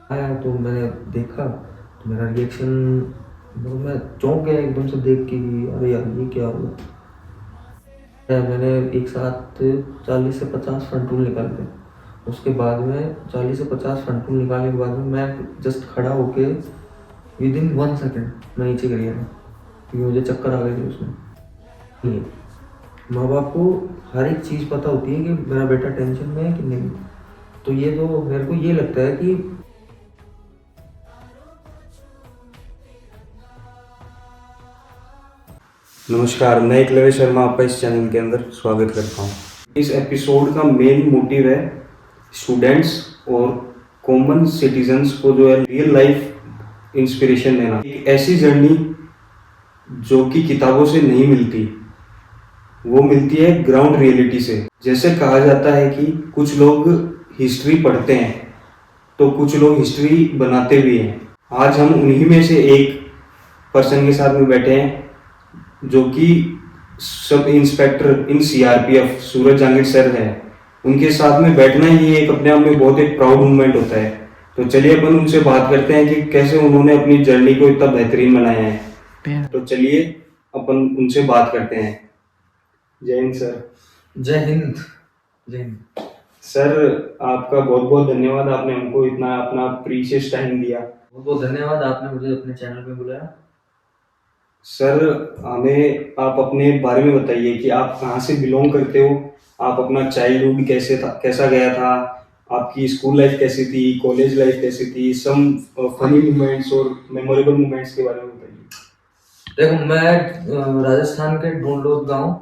आया तो मैंने देखा, तो मेरा रिएक्शन, मतलब मैं चौंक गया एकदम से देख के कि अरे यार ये क्या हुआ। मैंने एक साथ 40 से 50 फ्रंट रूल निकाले। उसके बाद में 40 से 50 फ्रंट रूल निकालने के बाद में मैं जस्ट खड़ा होके विद इन 1 सेकंड मैं नीचे गिर गया था, क्योंकि मुझे चक्कर आ गए थे उसमें। नहीं, माँ बाप को हर एक चीज़ पता होती है कि मेरा बेटा टेंशन में है कि नहीं। तो ये तो मेरे को ये लगता है कि नमस्कार, मैं एकलव्य शर्मा आपका इस चैनल के अंदर स्वागत करता हूँ। इस एपिसोड का मेन मोटिव है स्टूडेंट्स और कॉमन सिटीजन्स को जो है रियल लाइफ इंस्पिरेशन देना। एक ऐसी जर्नी जो कि किताबों से नहीं मिलती, वो मिलती है ग्राउंड रियलिटी से। जैसे कहा जाता है कि कुछ लोग हिस्ट्री पढ़ते हैं तो कुछ लोग हिस्ट्री बनाते भी हैं। आज हम उन्हीं में से एक पर्सन के साथ में बैठे हैं जो कि सब इंस्पेक्टर इन सीआरपीएफ सूरज जहांगीर सर हैं। उनके साथ में बैठना ही एक अपने आप में बहुत एक प्राउड मूवमेंट होता है। तो चलिए अपन उनसे बात करते हैं कि कैसे उन्होंने अपनी जर्नी को इतना बेहतरीन बनाया है। तो चलिए अपन उनसे बात करते हैं। जय हिंद सर। जय हिंद। जय हिंद। सर, आपका बहुत बहुत धन्यवाद, आपने हमको इतना अपना प्रीशियस टाइम दिया। बहुत बहुत धन्यवाद, आपने मुझे अपने चैनल पे बुलाया। सर, हमें आप अपने बारे में बताइए कि आप कहाँ से बिलोंग करते हो, आप अपना चाइल्डहुड कैसे था, कैसा गया था, आपकी स्कूल लाइफ कैसी थी, कॉलेज लाइफ कैसी थी, सम फनी मोमेंट्स और मेमोरेबल मोमेंट्स के बारे में बताइए। देखो, मैं राजस्थान के ढूंढलोद गांव,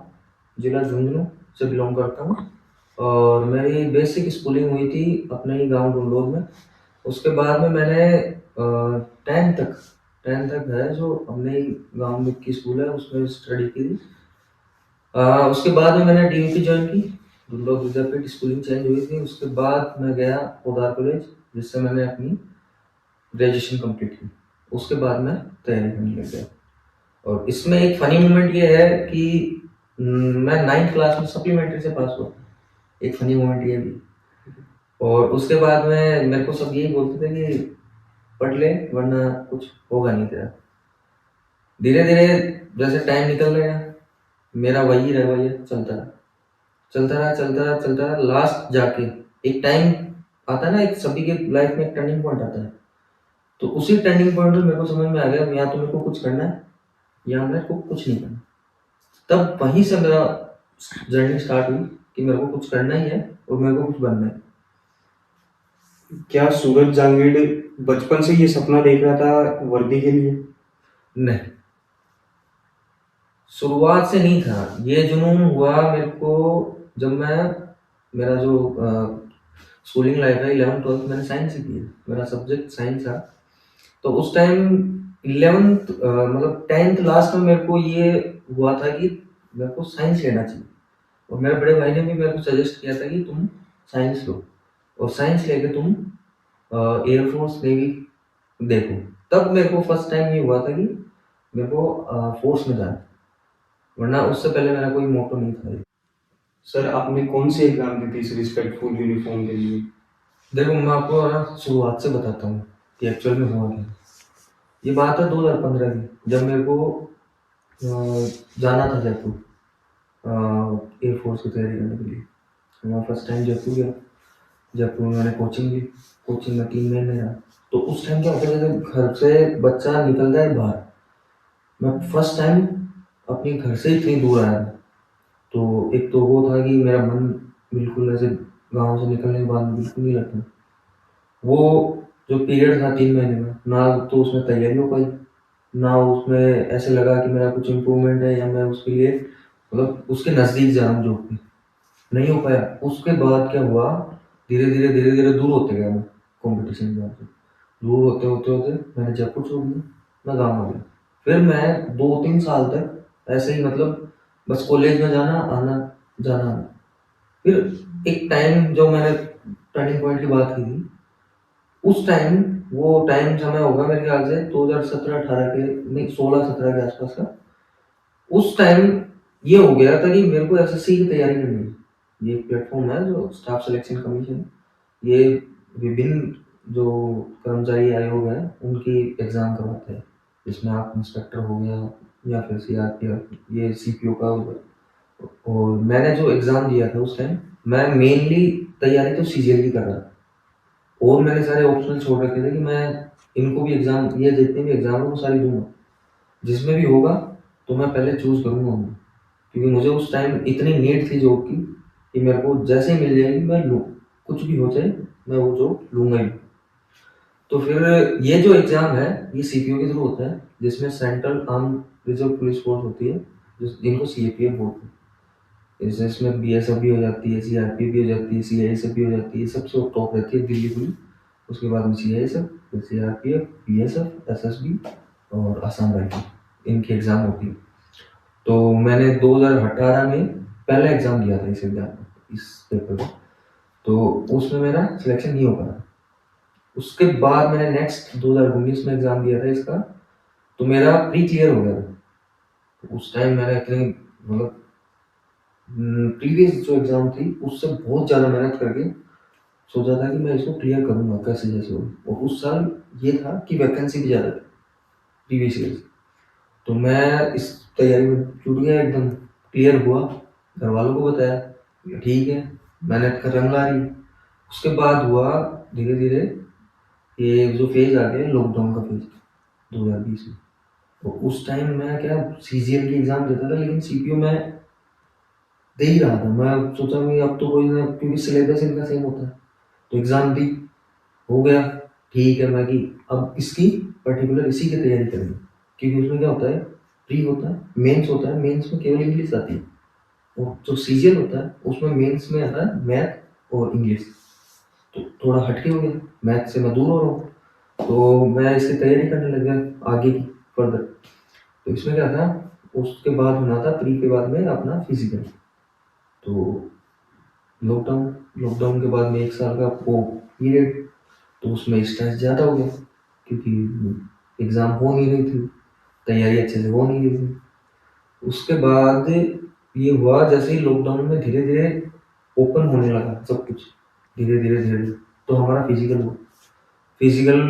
जिला झुंझुनू से बिलोंग करता हूँ। और मेरी बेसिक स्कूलिंग हुई थी अपने ही गांव ढूंढलोद में। उसके बाद में मैंने 10 तक है जो अपने ही गांव में की स्कूल है उसमें स्टडी की थी। उसके बाद में मैंने डीवीपी ज्वाइन की, ढूंढलोद विद्यापीठ। स्कूलिंग चेंज हुई थी, उसके बाद मैं गया पोदार कॉलेज, जिससे मैंने अपनी ग्रेजुएशन कंप्लीट की। उसके बाद मैं तैयारी करने लग गया। और इसमें एक फनी मोमेंट ये है कि मैं 9th क्लास में सप्लीमेंट्री से पास हुआ। एक फनी मोमेंट ये भी। और उसके बाद में मेरे को सब यही बोलते थे कि पढ़ ले वरना कुछ होगा नहीं तेरा। धीरे धीरे जैसे टाइम निकल गया, मेरा वही रवैया चलता रहा, चलता रहा, चलता रहा, चलता रहा। लास्ट जाके एक टाइम आता है ना, एक सभी के लाइफ में एक टर्निंग पॉइंट आता है। तो उसी टर्निंग पॉइंट में मेरे को समझ में आ गया, या तो मेरे को कुछ करना है या मेरे को कुछ नहीं करना। तब वहीं से मेरा जर्नी स्टार्ट हुई कि मेरे को कुछ करना ही है और मेरे को कुछ बनना है। क्या सूरज जहांगीर बचपन से ये सपना देख रहा था वर्दी के लिए? नहीं, शुरुआत से नहीं था। ये जुनून हुआ मेरे को जब मैं, मेरा जो स्कूलिंग लाइफ है 11th 12th मैंने साइंस से की है, मेरा सब्जेक्ट साइंस था। तो उस टाइम 11th मतलब 10th लास्ट में मेरे को ये हुआ था कि मेरे को साइंस लेना चाहिए। और मेरे बड़े भाई ने भी मेरे को सजेस्ट किया था कि तुम साइंस लो और साइंस लेके तुम एयरफोर्स नेवी देखो। तब मेरे को फर्स्ट टाइम ये हुआ था कि मेरे को फोर्स में जाना है, वरना उससे पहले मेरा कोई मोटो नहीं था। सर, आपने कौन सी एग्जाम दी थी इस रिस्पेक्टफुल यूनिफॉर्म के लिए? देखो, मैं आपको ना शुरुआत से बताता हूँ कि एक्चुअल में हुआ क्या। ये बात है 2015 की, जब मेरे को जाना था जयपुर एयरफोर्स की तैयारी करने के लिए। मैं फर्स्ट टाइम जयपुर गया। जयपुर में मैंने कोचिंग ली। कोचिंग में 3 महीने रहा। तो उस टाइम क्या होता है, जब घर से बच्चा निकलता है बाहर, मैं फर्स्ट टाइम अपने घर से इतनी दूर आया था। तो एक तो वो था कि मेरा मन बिल्कुल ऐसे गांव से निकलने के बाद बिल्कुल नहीं लगता। वो जो पीरियड था 3 महीने में, ना तो उसमें तैयारी हो पाई, ना उसमें ऐसे लगा कि मेरा कुछ इम्प्रूवमेंट है या मैं उसके लिए मतलब उसके नज़दीक जा रहा हूँ जॉब पे, नहीं हो पाया। उसके बाद क्या हुआ, धीरे धीरे धीरे धीरे दूर होते गया मैं कंपटीशन के बाद। दूर होते होते होते मैंने जयपुर छोड़ दिया, मैं गाँव आ गया। फिर मैं 2-3 साल तक ऐसे ही मतलब बस कॉलेज में जाना आना, जाना आना। फिर एक टाइम जो मैंने टर्निंग पॉइंट की बात की थी, उस टाइम, वो टाइम समय होगा मेरे ख्याल से 2017-18 के, नहीं 16-17 के आसपास का। उस टाइम ये हो गया था कि मेरे को एसएससी की तैयारी करनी है। ये प्लेटफॉर्म है जो स्टाफ सिलेक्शन कमीशन, ये विभिन्न जो कर्मचारी आयोग है उनकी एग्ज़ाम करवाते हैं, जिसमें आप इंस्पेक्टर हो गया या फिर सीआरपीएफ, ये सीपीओ का हो गया। और मैंने जो एग्ज़ाम दिया था उस टाइम, मैं मेनली तैयारी तो सीजीएल की कर रहा था, और मैंने सारे ऑप्शनल छोड़ रखे थे कि मैं इनको भी एग्ज़ाम, ये जितने भी एग्ज़ाम है वो सारी दूंगा, जिसमें भी होगा तो मैं पहले चूज़ करूँगा उनको, क्योंकि मुझे उस टाइम इतनी नीड थी जॉब की कि मेरे को जैसे ही मिल जाएगी मैं लूँ, कुछ भी हो जाए मैं वो जॉब लूँगा ही। तो फिर ये जो एग्ज़ाम है ये सीपीओ के थ्रू होता है, जिसमें central arm reserve police force होती है, जिनको सीएपीएफ बोलते हैं। जैसे इसमें बीएसएफ भी हो जाती है, सीआरपीएफ भी हो जाती है, सीआईएसएफ भी हो जाती है, सबसे टॉप रहती है दिल्ली पुलिस। उसके बाद में सीआईएसएफ, फिर सीआरपीएफ, बीएसएफ, एसएसबी और असम राइफल, इनकी एग्ज़ाम होती है। तो मैंने 2018 में पहला एग्ज़ाम दिया था इस पेपर का, तो उसमें मेरा सिलेक्शन नहीं हो पाया। उसके बाद मैंने नेक्स्ट 2019 में एग्ज़ाम दिया था इसका, तो मेरा प्री क्लियर हो गया था। तो उस टाइम मैंने इतनी मतलब प्रीवियस जो एग्ज़ाम थी उससे बहुत ज़्यादा मेहनत करके सोचा था कि मैं इसको क्लियर करूँगा कैसे जैसे हो। और उस साल ये था कि वैकेंसी भी ज़्यादा थी प्रीवियस ईयर से, तो मैं इस तैयारी में जुट गया एकदम, क्लियर हुआ, घर वालों को बताया, ठीक है मेहनत का रंग ला रही है। उसके बाद हुआ धीरे धीरे ये जो फेज आ गया लॉकडाउन का फेज 2020 में। तो उस टाइम मैं क्या सीजीएल की एग्ज़ाम देता था, लेकिन सीपीओ में दे ही रहा था। मैं सोचा कि अब तो कोई ना, क्योंकि सिलेबस इनका सेम होता है, तो एग्ज़ाम दी, हो गया, ठीक है। मैं कि अब इसकी पर्टिकुलर इसी की तैयारी करनी, क्योंकि उसमें क्या होता है, प्री होता है, मेंस होता है, मेंस में केवल इंग्लिश आती है, और जो सीजीएल होता है उसमें मेंस में आता है मैथ और इंग्लिश। तो थोड़ा हटके हो गया, मैथ से मैं दूर हो रहा हूँ, तो मैं इसकी तैयारी करने लग गया आगे की फर्दर। तो इसमें क्या था, उसके बाद होना था प्री के बाद में अपना फिजिकल। तो लॉकडाउन लॉकडाउन के बाद में 1 साल का वो पीरियड, तो उसमें स्ट्रेस ज़्यादा हो गया, क्योंकि एग्ज़ाम हो नहीं रही थी, तैयारी अच्छे से हो नहीं रही थी। उसके बाद ये हुआ जैसे ही लॉकडाउन में धीरे धीरे ओपन होने लगा सब कुछ, धीरे धीरे धीरे धीरे, तो हमारा फिजिकल हुआ। फिजिकल,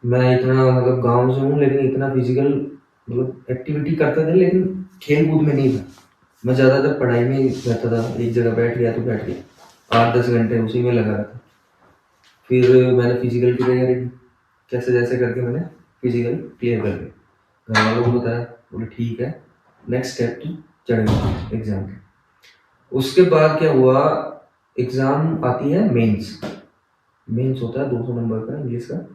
मैं इतना मतलब गांव से हूँ, लेकिन इतना फिजिकल मतलब एक्टिविटी करते थे, लेकिन खेल कूद में नहीं था। मैं ज़्यादातर पढ़ाई में ही रहता था, एक जगह बैठ गया तो बैठ गया, 8-10 घंटे उसी में लगा रहता। फिर मैंने फिजिकल की तैयारी की, कैसे जैसे करके मैंने फिजिकल क्लियर कर दिया। घर वालों को बताया, बोले ठीक है नेक्स्ट स्टेप तू चढ़ेगा एग्जाम के। उसके बाद क्या हुआ, एग्जाम आती है मेंस। मेंस होता है 200 नंबर का इंग्लिश का।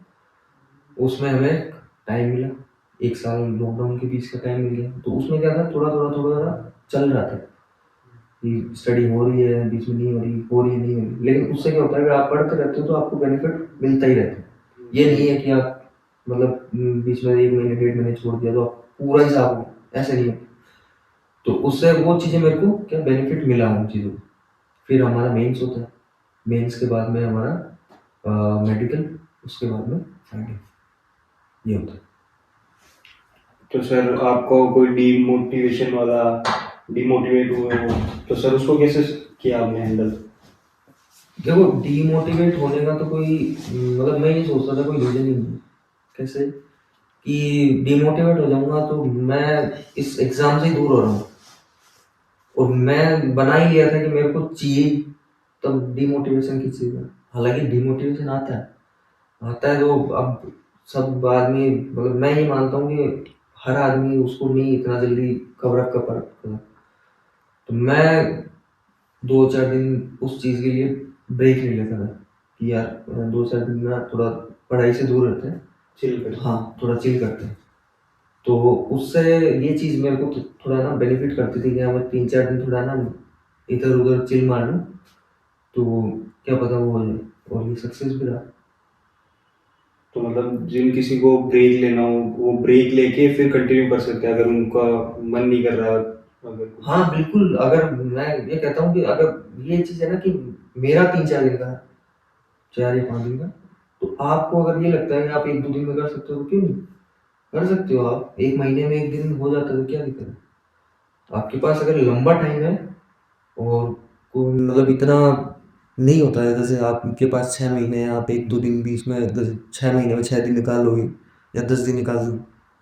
उसमें हमें टाइम मिला, 1 साल लॉकडाउन के बीच का टाइम मिल गया। तो उसमें क्या था, थोड़ा चल रहा था कि स्टडी हो रही है, बीच में नहीं हो रही है नहीं हो रही। लेकिन उससे क्या होता है, अगर आप पढ़ते रहते हो तो आपको बेनिफिट मिलता ही रहता है। ये नहीं है कि आप मतलब बीच में 1 महीने 1.5 महीने छोड़ दिया तो आप पूरा ही साफ हो, ऐसे नहीं होता। तो उससे वो चीज़ें मेरे को क्या बेनिफिट मिला उन चीज़ों को। फिर हमारा मेंस होता है, मेंस के बाद में हमारा मेडिकल, उसके बाद में फाइनल, ये होता है। तो सर आपको कोई डिमोटिवेट हुए हो, तो सर उसको कैसे किया आपने हैंडल? देखो डीमोटिवेट होने का तो कोई मतलब मैं ये सोचता था कोई रीजन ही नहीं है। कैसे कि डीमोटिवेट हो जाऊंगा तो मैं इस एग्जाम से ही दूर हो रहा हूँ, और मैं बना ही लिया था कि मेरे को चाहिए, तब डीमोटिवेशन की चीज़ है। हालांकि डीमोटिवेशन आता है तो अब सब आदमी, मतलब मैं ये मानता हूँ कि हर आदमी उसको नहीं इतना जल्दी कवर अप कर पाता। तो मैं 2-4 दिन उस चीज़ के लिए ब्रेक ले लेता था कि यार 2-4 दिन ना थोड़ा पढ़ाई से दूर रहते हैं, चिल कर। हाँ थोड़ा चिल करते हैं। तो उससे ये चीज़ मेरे को थोड़ा ना बेनिफिट करती थी कि हाँ मैं 3-4 दिन थोड़ा ना इधर उधर चिल मार लूँ, तो क्या पता वो हो जाए, और ये सक्सेस भी रहा। तो मतलब जिन किसी को ब्रेक लेना हो वो ब्रेक लेके फिर कंटिन्यू कर सकते हैं अगर उनका मन नहीं कर रहा, अगर हाँ बिल्कुल, अगर मैं ये कहता हूँ कि अगर ये चीज़ है ना कि मेरा 3-4 दिन का, 4 या 5 दिन का, तो आपको अगर ये लगता है कि आप 1-2 दिन में कर सकते हो तो क्यों नहीं कर सकते हो। आप 1 महीने में 1 दिन हो जाता है तो क्या दिक्कत है। आपके पास अगर लंबा टाइम है और कोई मतलब इतना नहीं होता है। जैसे आपके पास 6 महीने हैं, आप 1-2 दिन बीच में, जैसे 6 महीने में 6 दिन निकाल लोगे या 10 दिन निकाल लोगे,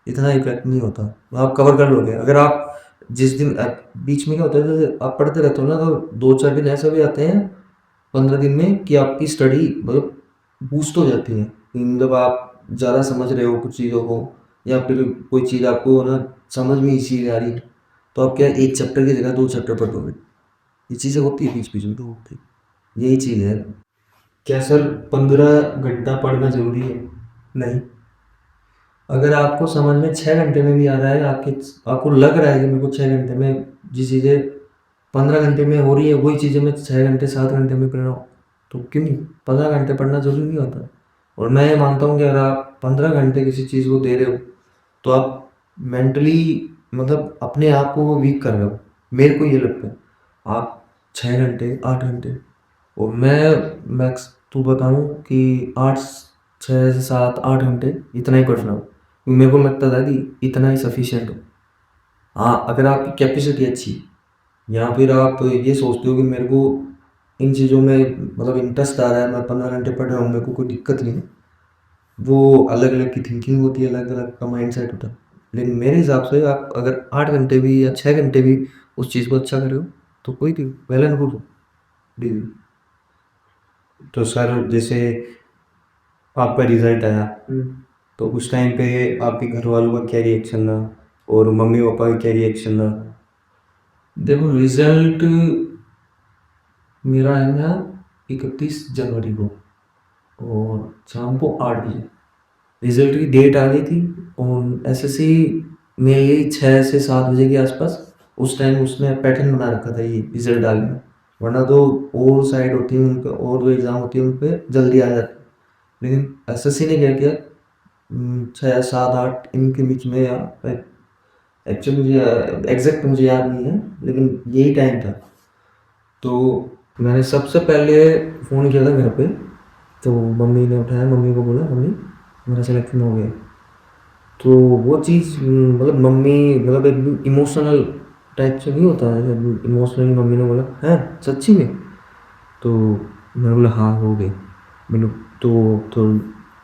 इतना इफेक्ट नहीं होता, आप कवर कर लोगे। अगर आप जिस दिन बीच में क्या होता है, जैसे आप पढ़ते रहते हो ना, तो 2-4 दिन ऐसे भी आते हैं 15 दिन में कि आपकी स्टडी मतलब बूस्ट हो जाती है, कि मतलब आप ज़्यादा समझ रहे हो कुछ चीज़ों को, या फिर कोई चीज़ आपको ना समझ में इसी आ रही है, तो आप क्या एक चैप्टर की जगह 2 चैप्टर पढ़ लोगे। ये चीज़ें होती है बीच बीच में, तो होती है। यही चीज़ है। क्या सर 15 घंटा पढ़ना ज़रूरी है? नहीं। अगर आपको समझ में 6 घंटे में भी आ रहा है, आपको लग रहा है कि मेरे को 6 घंटे में जिस चीज़ें 15 घंटे में हो रही है वही चीज़ें मैं 6 घंटे 7 घंटे में पढ़ रहा हूँ, तो क्यों नहीं? 15 घंटे पढ़ना जरूरी नहीं होता। और मैं ये मानता हूँ कि अगर आप 15 घंटे किसी चीज़ को दे रहे हो, तो आप मेंटली मतलब अपने आप को वीक कर रहे हो, मेरे को ये लगता है। आप 6 घंटे 8 घंटे, और मैक्स तो बताऊँ कि 8 6 से 7 8 घंटे इतना ही पढ़ रहा हूँ। मेरे को लगता था कि इतना ही सफिशिएंट हो। हाँ, अगर आपकी कैपेसिटी अच्छी है, या फिर आप ये सोचते हो कि मेरे को इन चीज़ों में मतलब इंटरेस्ट आ रहा है, मैं 15 घंटे पढ़ रहा हूँ, मेरे को कोई दिक्कत नहीं है, वो अलग अलग की थिंकिंग होती है, अलग अलग का माइंड सेट होता है। लेकिन मेरे हिसाब से आप अगर 8 घंटे भी या 6 घंटे भी उस चीज़ को अच्छा कर रहे हो, तो कोई नहीं, वेल एंड गुड। डिग्री। तो सर जैसे आपका रिजल्ट आया, तो उस टाइम पे आपके घर वालों का क्या रिएक्शन था और मम्मी पापा का क्या रिएक्शन था? देखो, रिजल्ट मेरा है ना 31 जनवरी को, और शाम को 8 बजे रिजल्ट की डेट आ गई थी। और एसएससी में यही 6 से 7 बजे के आसपास उस टाइम उसने पैटर्न बना रखा था ये रिजल्ट डालने में। वरना तो और साइड होती है उनका, और जो एग्ज़ाम होती है उन पर जल्दी आ जाता है। लेकिन एसएससी ने क्या किया, 6 7 8 इनके बीच में, या एक्चुअली मुझे एग्जैक्ट मुझे याद नहीं है, लेकिन यही टाइम था। तो मैंने सबसे पहले फ़ोन किया था घर पे, तो मम्मी ने उठाया, मम्मी को बोला मम्मी मेरा सिलेक्शन हो गया। तो वो चीज़ मतलब मम्मी मतलब एक इमोशनल टाइप से नहीं होता है, इमोशनली मम्मी ने बोला है सच्ची में। तो मैंने बोला हाँ हो गई। मैंने तो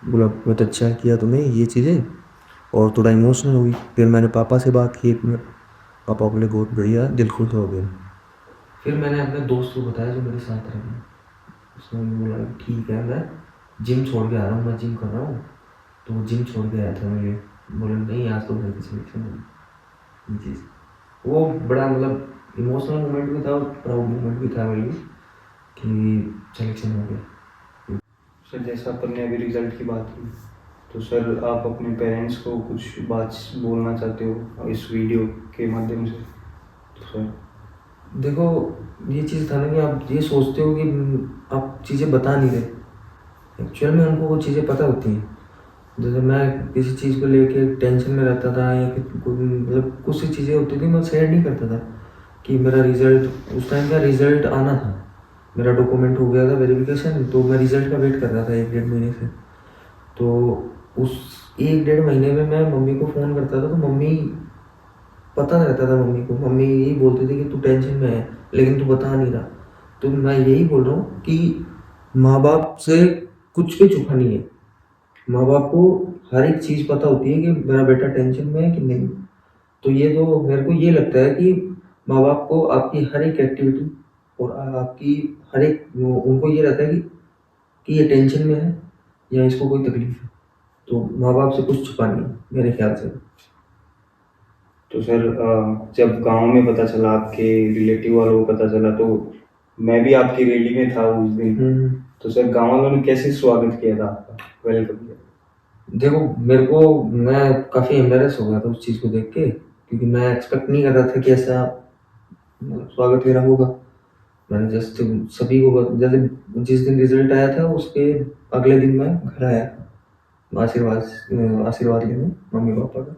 बोला बहुत अच्छा किया तुमने ये चीज़ें, और थोड़ा इमोशनल हुई। फिर मैंने पापा से बात की 1 मिनट, पापा बोले बहुत बढ़िया, दिल खुश हो गया। फिर मैंने अपने दोस्त को बताया जो मेरे साथ रहे, उसने बोला ठीक है, मैं जिम छोड़ के आ रहा हूँ, मैं जिम कर रहा हूँ। तो वो जिम छोड़ के आया था मेरे, बोले नहीं आज तो घर की सिलेक्शन होगी। ये चीज़ वो बड़ा मतलब इमोशनल मोमेंट भी था और प्राउड मोमेंट भी था मेरे लिए कि सिलेक्शन हो गया। सर जैसा अपन ने अभी रिजल्ट की बात की, तो सर आप अपने पेरेंट्स को कुछ बात बोलना चाहते हो इस वीडियो के माध्यम से? तो सर देखो, ये चीज़ था ना कि आप ये सोचते हो कि आप चीज़ें बता नहीं रहे, एक्चुअल में उनको वो चीज़ें पता होती हैं। जैसे मैं किसी चीज़ को लेके टेंशन में रहता था, या फिर कोई मतलब कुछ सी चीज़ें होती थी मैं शेयर नहीं करता था कि मेरा रिज़ल्ट, उस टाइम का रिज़ल्ट आना था, मेरा डॉक्यूमेंट हो गया था वेरिफिकेशन, तो मैं रिज़ल्ट का वेट कर रहा था 1 1.5 महीने से। तो उस 1 1.5 महीने में मैं मम्मी को फ़ोन करता था, तो मम्मी पता रहता था मम्मी को, मम्मी यही बोलती थी कि तू टेंशन में है लेकिन तू बता नहीं रहा। तो मैं यही बोल रहा हूँ कि माँ बाप से कुछ भी छुपा नहीं है। माँ बाप को हर एक चीज़ पता होती है कि मेरा बेटा टेंशन में है कि नहीं। तो ये तो मेरे को ये लगता है कि माँ बाप को आपकी हर एक एक्टिविटी और आपकी हर एक उनको ये रहता है कि ये टेंशन में है या इसको कोई तकलीफ है। तो माँ बाप से कुछ छुपा नहीं है मेरे ख्याल से। तो सर जब गांव में पता चला, आपके रिलेटिव वालों को पता चला, तो मैं भी आपकी रैली में था उस दिन। तो सर गांव वालों ने कैसे स्वागत किया था आपका, वेलकम किया? देखो, मेरे को मैं काफ़ी एम्बेरस हो गया था उस चीज़ को देख के, क्योंकि मैं एक्सपेक्ट नहीं कर रहा था कि ऐसा मतलब स्वागत मेरा होगा। मैंने जस्ट सभी को जैसे जिस दिन रिजल्ट आया था उसके अगले दिन मैं घर आया आशीर्वाद आशीर्वाद लेने मम्मी पापा का।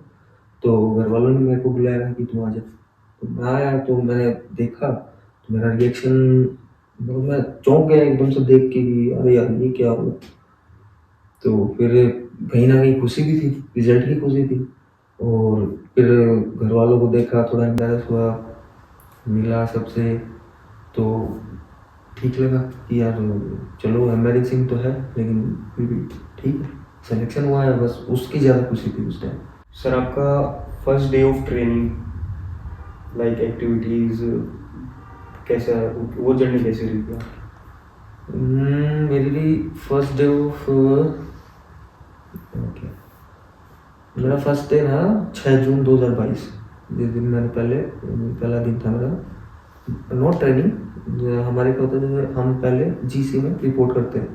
तो घर वालों ने मेरे को बुलाया कि तू आ जा। तो मैं आया, तो मैंने देखा, तो मेरा रिएक्शन मतलब मैं चौंक गया एकदम से देख के कि अरे यार ये क्या हुआ। तो फिर कहीं ना कहीं खुशी भी थी, रिजल्ट की खुशी थी। और फिर घर वालों को देखा, थोड़ा एम्बेरस हुआ, मिला सबसे। तो ठीक लगा कि यार चलो एम्बैरेसिंग तो है लेकिन फिर भी ठीक है, सिलेक्शन हुआ है, बस उसकी ज़्यादा खुशी थी उस टाइम। सर आपका first day of training, like activities, कैसा, वो जर्नी कैसी रही थी? मेरे लिए फर्स्ट डे ऑफ ओके, मेरा फर्स्ट डे था 6 जून 2022, जिस दिन मैंने पहला दिन था मेरा नॉट ट्रेनिंग। हमारे क्या होता है, जैसे हम पहले जीसी में रिपोर्ट करते हैं,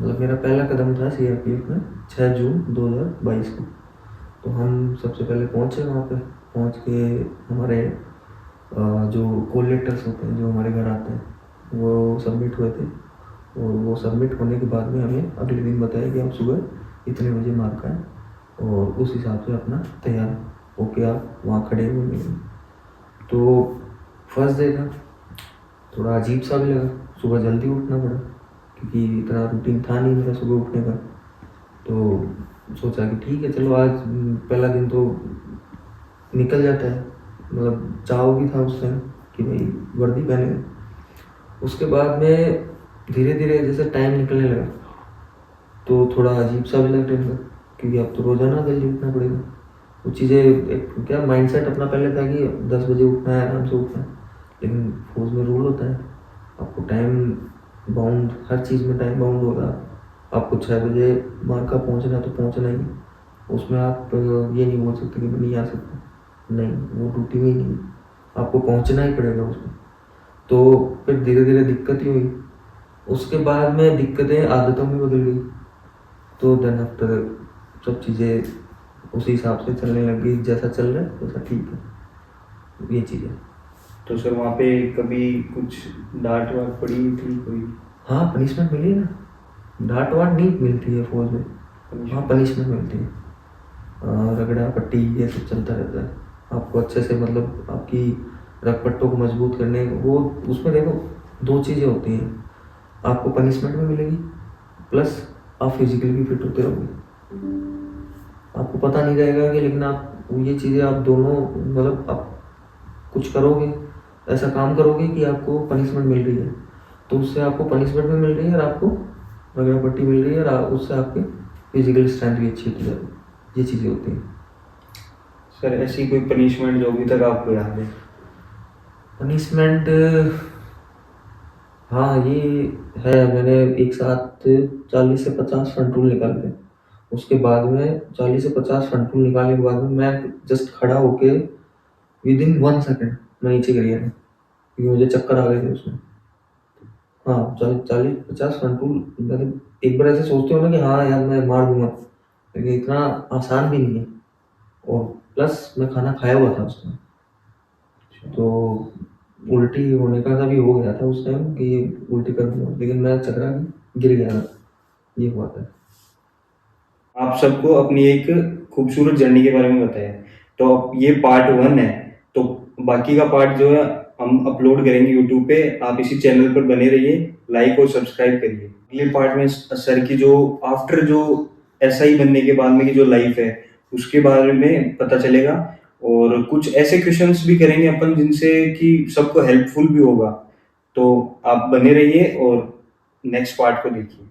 मतलब मेरा पहला कदम था सीआरपीएफ में 6 जून 2022 को। तो हम सबसे पहले पहुँचे वहाँ पे, पहुँच के हमारे जो कॉल लेटर्स होते हैं जो हमारे घर आते हैं वो सबमिट हुए थे, और वो सबमिट होने के बाद में हमें अगले दिन बताया कि आप सुबह इतने बजे मार्क आए, और उस हिसाब से अपना तैयार होके आप वहाँ खड़े हुए मिलेंगे। तो फर्स्ट डे था, थोड़ा अजीब सा भी लगा, सुबह जल्दी उठना पड़ा क्योंकि इतना रूटीन था नहीं मेरा सुबह उठने का। तो सोचा कि ठीक है चलो आज पहला दिन तो निकल जाता है, मतलब चाव भी था उस टाइम कि भाई वर्दी पहने। उसके बाद में धीरे धीरे जैसे टाइम निकलने लगा तो थोड़ा अजीब सा भी लगने लगा क्योंकि अब तो रोज़ाना जल्दी उठना पड़ेगा। वो चीज़ें एक क्या माइंडसेट अपना पहले था कि 10 बजे उठना है, आराम से उठना है, लेकिन फौज में रूल होता है, आपको टाइम बाउंड, हर चीज़ में टाइम बाउंड होगा। आपको 6 बजे मार्का पहुंचना तो पहुंचना ही, उसमें आप ये नहीं बोल सकते कि मैं नहीं आ सकता, नहीं, वो ड्यूटी में ही नहीं, आपको पहुंचना ही पड़ेगा उसमें। तो फिर धीरे धीरे दिक्कत ही हुई, उसके बाद में दिक्कतें आदतों में बदल गई। तो देन आफ्टर सब चीज़ें उसी हिसाब से चलने लग गई, जैसा चल रहा है वैसा ठीक है, ये चीज़ है। तो सर वहाँ पे कभी कुछ डांट वाट पड़ी थी कोई? हाँ, पनिशमेंट मिली ना, डांट वाट नहीं मिलती है फौज में, हाँ पनिशमेंट मिलती है, रगड़ा पट्टी ये सब चलता रहता है। आपको अच्छे से मतलब आपकी रगपट्टों को मजबूत करने वो, उसमें देखो 2 चीज़ें होती हैं, आपको पनिशमेंट भी मिलेगी प्लस आप फिजिकली भी फिट होते रहोगे। आपको पता नहीं रहेगा कि, लेकिन आप ये चीज़ें आप दोनों मतलब आप कुछ करोगे, ऐसा काम करोगे कि आपको पनिशमेंट मिल रही है, तो उससे आपको पनिशमेंट भी मिल रही है और आपको रगड़ा पट्टी मिल रही है, और उससे आपकी फिजिकल स्ट्रेंथ भी अच्छी होती जाती है, ये चीज़ें होती हैं। सर ऐसी कोई पनिशमेंट जो अभी तक आपको याद है? पनिशमेंट, हाँ ये है, मैंने एक साथ 40 से 50 फ्रंट रूल निकाले थे। उसके बाद में 40 से 50 फ्रंट रूल निकालने के बाद में मैं जस्ट खड़ा होके विदिन 1 सेकंड मैं नीचे गिर गया था क्योंकि मुझे चक्कर आ गए थे उसमें। हाँ, 40-50 फ्रंट रूल, मतलब एक बार ऐसे सोचते हो ना कि हाँ यार मैं मार दूंगा, लेकिन इतना आसान भी नहीं है, और प्लस मैं खाना खाया हुआ था उसमें, तो उल्टी होने का भी हो गया था उस टाइम कि उल्टी कर दूंगा, लेकिन मैं चकरा गिर गया था, ये हुआ था। आप सबको अपनी एक खूबसूरत जर्नी के बारे में बताया, तो अब ये पार्ट 1 है, तो बाकी का पार्ट जो है हम अपलोड करेंगे यूट्यूब पे। आप इसी चैनल पर बने रहिए, लाइक और सब्सक्राइब करिए। अगले पार्ट में सर की जो आफ्टर जो एसआई बनने के बाद में की जो लाइफ है उसके बारे में पता चलेगा, और कुछ ऐसे क्वेश्चंस भी करेंगे अपन जिनसे कि सबको हेल्पफुल भी होगा। तो आप बने रहिए और नेक्स्ट पार्ट को देखिए।